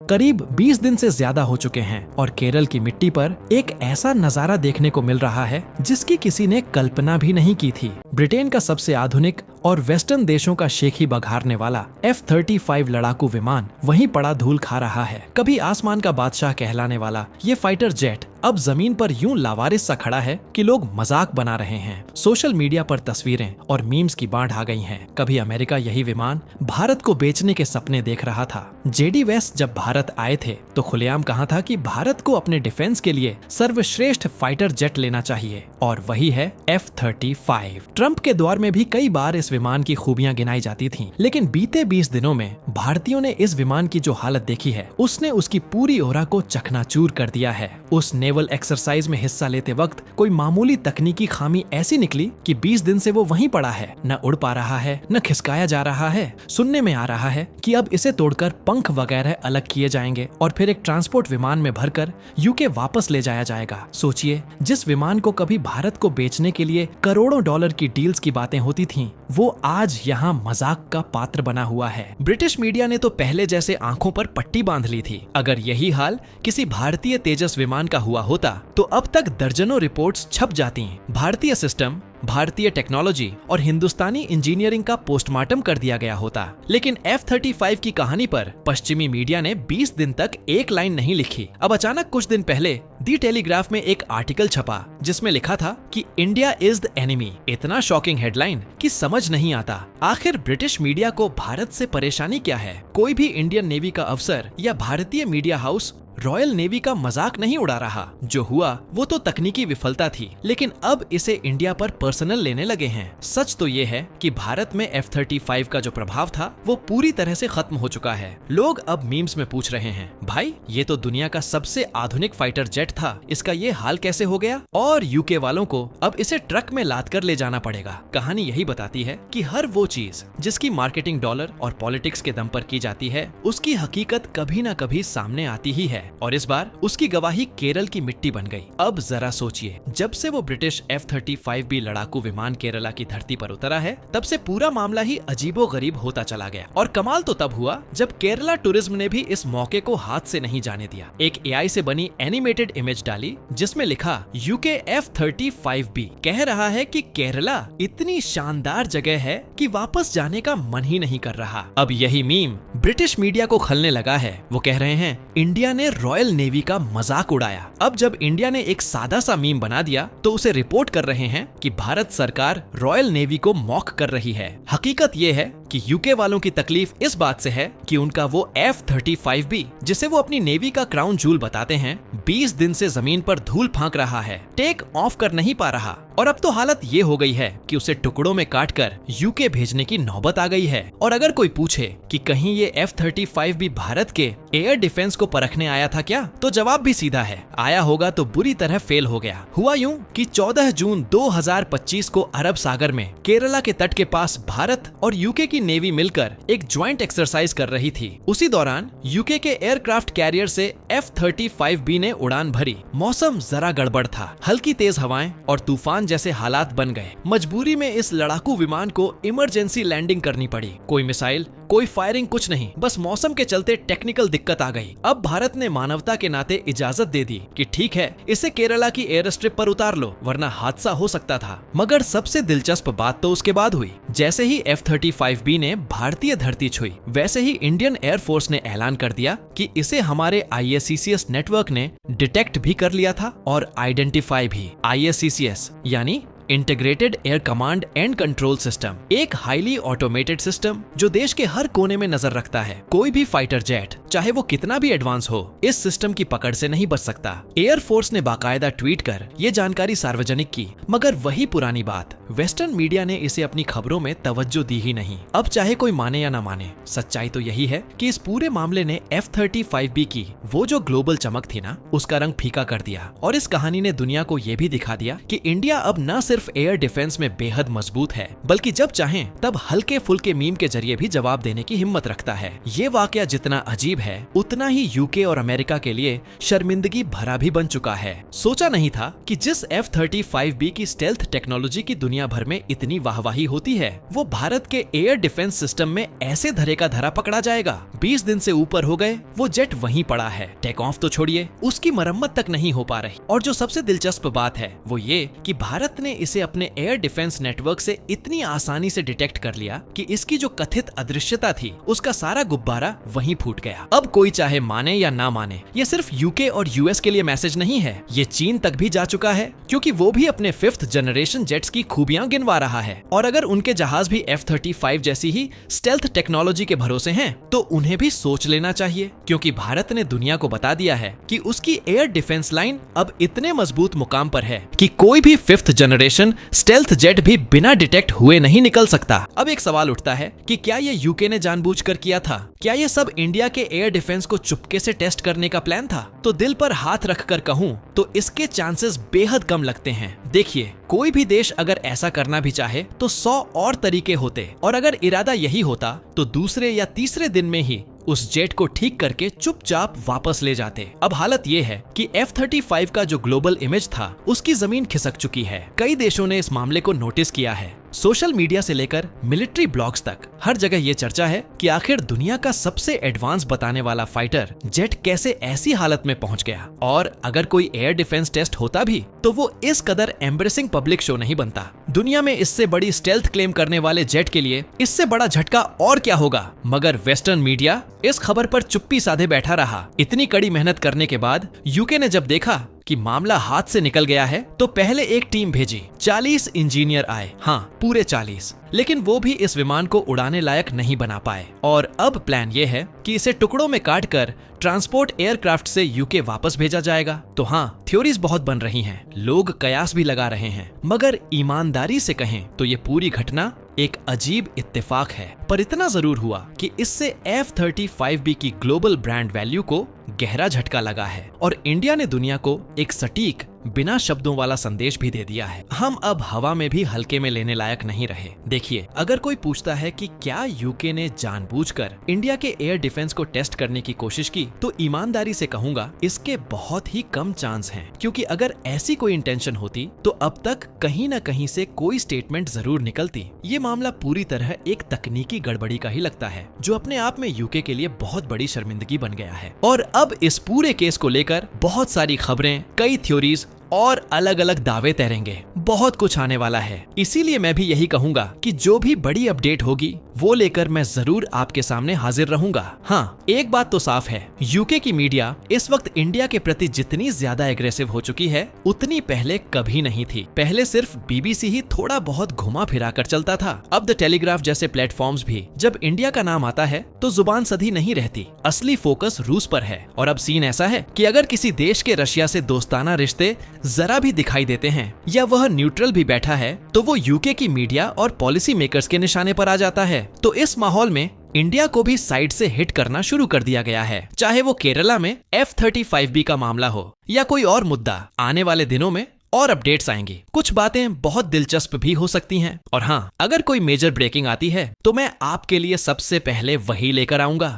करीब 20 दिन से ज्यादा हो चुके हैं और केरल की मिट्टी पर एक ऐसा नजारा देखने को मिल रहा है जिसकी किसी ने कल्पना भी नहीं की थी। ब्रिटेन का सबसे आधुनिक और वेस्टर्न देशों का शेखी बघारने वाला F-35 लड़ाकू विमान वहीं पड़ा धूल खा रहा है। कभी आसमान का बादशाह कहलाने वाला ये फाइटर जेट अब जमीन पर यूं लावारिस सा खड़ा है कि लोग मजाक बना रहे हैं। सोशल मीडिया पर तस्वीरें और मीम्स की बाढ़ आ गई हैं। कभी अमेरिका यही विमान भारत को बेचने के सपने देख रहा था। जेडी वेस्ट जब भारत आए थे तो खुलेआम कहा था कि भारत को अपने डिफेंस के लिए सर्वश्रेष्ठ फाइटर जेट लेना चाहिए और वही है F-35। ट्रंप के दौर में भी कई बार इस विमान की खूबियां गिनाई जाती थीं, लेकिन बीते 20 दिनों में भारतीयों ने इस विमान की जो हालत देखी है उसने उसकी पूरी ओरा को चकनाचूर कर दिया है। उस नेवल एक्सरसाइज में हिस्सा लेते वक्त कोई मामूली तकनीकी खामी ऐसी निकली कि 20 दिन से वो वहीं पड़ा है, न उड़ पा रहा है, न खिसकाया जा रहा है। सुनने में आ रहा है कि अब इसे तोड़कर पंख वगैरह अलग किए जाएंगे और फिर एक ट्रांसपोर्ट विमान में भरकर यूके वापस ले जाया जाएगा। सोचिए, जिस विमान को कभी भारत को बेचने के लिए करोड़ों डॉलर की डील्स की बातें होती थीं, वो आज यहाँ मजाक का पात्र बना हुआ है। ब्रिटिश मीडिया ने तो पहले जैसे आंखों पर पट्टी बांध ली थी। अगर यही हाल किसी भारतीय तेजस विमान का हुआ होता तो अब तक दर्जनों रिपोर्ट्स छप जाती। भारतीय सिस्टम, भारतीय टेक्नोलॉजी और हिंदुस्तानी इंजीनियरिंग का पोस्टमार्टम कर दिया गया होता। लेकिन F-35 की कहानी पर पश्चिमी मीडिया ने 20 दिन तक एक लाइन नहीं लिखी। अब अचानक कुछ दिन पहले दी टेलीग्राफ में एक आर्टिकल छपा जिसमें लिखा था कि इंडिया इज द एनिमी। इतना शॉकिंग हेडलाइन कि समझ नहीं आता आखिर ब्रिटिश मीडिया को भारत से परेशानी क्या है। कोई भी इंडियन नेवी का अफसर या भारतीय मीडिया हाउस रॉयल नेवी का मजाक नहीं उड़ा रहा। जो हुआ वो तो तकनीकी विफलता थी, लेकिन अब इसे इंडिया पर पर्सनल लेने लगे हैं। सच तो ये है कि भारत में F-35 का जो प्रभाव था वो पूरी तरह से खत्म हो चुका है। लोग अब मीम्स में पूछ रहे हैं, भाई ये तो दुनिया का सबसे आधुनिक फाइटर जेट था, इसका ये हाल कैसे हो गया? और यूके वालों को अब इसे ट्रक में लाद कर ले जाना पड़ेगा। कहानी यही बताती है कि हर वो चीज जिसकी मार्केटिंग डॉलर और पॉलिटिक्स के दम पर की जाती है, उसकी हकीकत कभी न कभी सामने आती ही है। और इस बार उसकी गवाही केरल की मिट्टी बन गई। अब जरा सोचिए, जब से वो ब्रिटिश F-35B लड़ाकू विमान केरला की धरती पर उतरा है, तब से पूरा मामला ही अजीबोगरीब होता चला गया। और कमाल तो तब हुआ जब केरला टूरिज्म ने भी इस मौके को हाथ से नहीं जाने दिया। एक AI से बनी एनिमेटेड इमेज डाली जिसमें लिखा UK F-35B कह रहा है कि केरला इतनी शानदार जगह है कि वापस जाने का मन ही नहीं कर रहा। अब यही मीम ब्रिटिश मीडिया को खलने लगा है। वो कह रहे हैं इंडिया ने रॉयल नेवी का मजाक उड़ाया। अब जब इंडिया ने एक सादा सा मीम बना दिया तो उसे रिपोर्ट कर रहे हैं कि भारत सरकार रॉयल नेवी को मॉक कर रही है। हकीकत ये है कि यूके वालों की तकलीफ इस बात से है कि उनका वो F-35B, जिसे वो अपनी नेवी का क्राउन जूल बताते हैं, 20 दिन से जमीन पर धूल फांक रहा है, टेक ऑफ कर नहीं पा रहा। और अब तो हालत ये हो गई है कि उसे टुकड़ों में काटकर यूके भेजने की नौबत आ गई है। और अगर कोई पूछे कि कहीं ये F-35B भारत के एयर डिफेंस को परखने आया था क्या, तो जवाब भी सीधा है, आया होगा तो बुरी तरह फेल हो गया। हुआ यूं कि 14 जून 2025 को अरब सागर में केरला के तट के पास भारत और यूके की नेवी मिलकर एक ज्वाइंट एक्सरसाइज कर रही थी। उसी दौरान यूके के एयरक्राफ्ट कैरियर से F-35B ने उड़ान भरी। मौसम जरा गड़बड़ था, हल्की तेज हवाएं और तूफान जैसे हालात बन गए। मजबूरी में इस लड़ाकू विमान को इमरजेंसी लैंडिंग करनी पड़ी। कोई मिसाइल, कोई फायरिंग, कुछ नहीं, बस मौसम के चलते टेक्निकल दिक्कत आ गई। अब भारत ने मानवता के नाते इजाजत दे दी कि ठीक है, इसे केरला की एयर स्ट्रिप पर उतार लो, वरना हादसा हो सकता था। मगर सबसे दिलचस्प बात तो उसके बाद हुई। जैसे ही F-35B ने भारतीय धरती छुई, वैसे ही इंडियन एयरफोर्स ने ऐलान कर दिया कि इसे हमारे ISCCS नेटवर्क ने डिटेक्ट भी कर लिया था और आइडेंटिफाई भी। ISCCS यानी integrated air command and control system, एक हाईली ऑटोमेटेड सिस्टम जो देश के हर कोने में नजर रखता है। कोई भी फाइटर जेट, चाहे वो कितना भी एडवांस हो, इस सिस्टम की पकड़ से नहीं बच सकता। एयरफोर्स ने बाकायदा ट्वीट कर ये जानकारी सार्वजनिक की, मगर वही पुरानी बात, वेस्टर्न मीडिया ने इसे अपनी खबरों में तवज्जो दी ही नहीं। अब चाहे कोई माने या ना माने, सच्चाई तो यही है कि इस पूरे मामले ने F-35B की वो जो ग्लोबल चमक थी ना, उसका रंग फीका कर दिया। और इस कहानी ने दुनिया को ये भी दिखा दिया कि इंडिया अब न सिर्फ एयर डिफेंस में बेहद मजबूत है, बल्कि जब चाहें तब हल्के फुल्के मीम के जरिए भी जवाब देने की हिम्मत रखता है। ये वाकया जितना अजीब अजीब है उतना ही यूके और अमेरिका के लिए शर्मिंदगी भरा भी बन चुका है। सोचा नहीं था कि जिस F-35B की स्टेल्थ टेक्नोलॉजी की दुनिया भर में इतनी वाहवाही होती है, वो भारत के एयर डिफेंस सिस्टम में ऐसे धरे का धरा पकड़ा जाएगा। 20 दिन से ऊपर हो गए वो जेट वहीं पड़ा है, टेक ऑफ तो छोड़िए, उसकी मरम्मत तक नहीं हो पा रही। और जो सबसे दिलचस्प बात है वो ये कि भारत ने इसे अपने एयर डिफेंस नेटवर्क से इतनी आसानी से डिटेक्ट कर लिया कि इसकी जो कथित अदृश्यता थी उसका सारा गुब्बारा वहीं फूट गया। अब कोई चाहे माने या ना माने, ये सिर्फ यूके और यूएस के लिए मैसेज नहीं है, ये चीन तक भी जा चुका है, क्योंकि वो भी अपने 5th जनरेशन जेट्स की खूबियां गिनवा रहा है। और अगर उनके जहाज भी F-35 जैसी ही स्टेल्थ टेक्नोलॉजी के भरोसे हैं, तो उन्हें भी सोच लेना चाहिए, क्योंकि भारत ने दुनिया को बता दिया है कि उसकी एयर डिफेंस लाइन अब इतने मजबूत मुकाम पर है कि कोई भी 5th जनरेशन स्टेल्थ जेट भी बिना डिटेक्ट हुए नहीं निकल सकता। अब एक सवाल उठता है कि क्या ये यूके ने जानबूझकर किया था? क्या ये सब इंडिया के एयर डिफेंस को चुपके से टेस्ट करने का प्लान था? तो दिल पर हाथ रखकर कहूं तो इसके चांसेस बेहद कम लगते हैं। देखिए, कोई भी देश अगर ऐसा करना भी चाहे तो 100 और तरीके होते, और अगर इरादा यही होता तो दूसरे या तीसरे दिन में ही उस जेट को ठीक करके चुपचाप वापस ले जाते। अब हालत ये है कि F-35 का जो ग्लोबल इमेज था उसकी जमीन खिसक चुकी है। कई देशों ने इस मामले को नोटिस किया है। सोशल मीडिया से लेकर मिलिट्री ब्लॉग्स तक हर जगह ये चर्चा है कि आखिर दुनिया का सबसे एडवांस बताने वाला फाइटर जेट कैसे ऐसी हालत में पहुंच गया। और अगर कोई एयर डिफेंस टेस्ट होता भी तो वो इस कदर एम्ब्रेसिंग पब्लिक शो नहीं बनता। दुनिया में इससे बड़ी स्टेल्थ क्लेम करने वाले जेट के लिए इससे बड़ा झटका और क्या होगा। मगर वेस्टर्न मीडिया इस खबर पर चुप्पी साधे बैठा रहा। इतनी कड़ी मेहनत करने के बाद यूके ने जब देखा कि मामला हाथ से निकल गया है तो पहले एक टीम भेजी। 40 इंजीनियर आए, हाँ पूरे 40, लेकिन वो भी इस विमान को उड़ाने लायक नहीं बना पाए। और अब प्लान ये है कि इसे टुकड़ों में काटकर ट्रांसपोर्ट एयरक्राफ्ट से यूके वापस भेजा जाएगा। तो हाँ, थ्योरीज बहुत बन रही हैं, लोग कयास भी लगा रहे हैं, मगर ईमानदारी से कहें तो ये पूरी घटना एक अजीब इत्तेफाक है। पर इतना जरूर हुआ कि इससे F-35B की ग्लोबल ब्रांड वैल्यू को गहरा झटका लगा है और इंडिया ने दुनिया को एक सटीक बिना शब्दों वाला संदेश भी दे दिया है। हम अब हवा में भी हल्के में लेने लायक नहीं रहे। देखिए, अगर कोई पूछता है कि क्या यूके ने जानबूझकर इंडिया के एयर डिफेंस को टेस्ट करने की कोशिश की, तो ईमानदारी से कहूंगा इसके बहुत ही कम चांस हैं, क्योंकि अगर ऐसी कोई इंटेंशन होती तो अब तक कहीं न कहीं से कोई स्टेटमेंट जरूर निकलती। ये मामला पूरी तरह एक तकनीकी गड़बड़ी का ही लगता है, जो अपने आप में यूके के लिए बहुत बड़ी शर्मिंदगी बन गया है। और अब इस पूरे केस को लेकर बहुत सारी खबरें, कई थ्योरीज और अलग अलग दावे तैरेंगे। बहुत कुछ आने वाला है, इसीलिए मैं भी यही कहूंगा कि जो भी बड़ी अपडेट होगी वो लेकर मैं जरूर आपके सामने हाजिर रहूंगा। हाँ, एक बात तो साफ है, यूके की मीडिया इस वक्त इंडिया के प्रति जितनी ज्यादा एग्रेसिव हो चुकी है उतनी पहले कभी नहीं थी। पहले सिर्फ BBC ही थोड़ा बहुत घुमा फिरा कर चलता था। अब द टेलीग्राफ जैसे प्लेटफॉर्म्स भी जब इंडिया का नाम आता है तो जुबान सधी नहीं रहती, असली फोकस रूस पर है। और अब सीन ऐसा है कि अगर किसी देश के रशिया से दोस्ताना रिश्ते जरा भी दिखाई देते हैं या वह न्यूट्रल भी बैठा है तो वो यूके की मीडिया और पॉलिसी मेकर्स के निशाने पर आ जाता है। तो इस माहौल में इंडिया को भी साइड से हिट करना शुरू कर दिया गया है, चाहे वो केरला में F-35B का मामला हो या कोई और मुद्दा। आने वाले दिनों में और अपडेट्स आएंगी, कुछ बातें बहुत दिलचस्प भी हो सकती हैं। और हाँ, अगर कोई मेजर ब्रेकिंग आती है तो मैं आपके लिए सबसे पहले वही लेकर आऊंगा।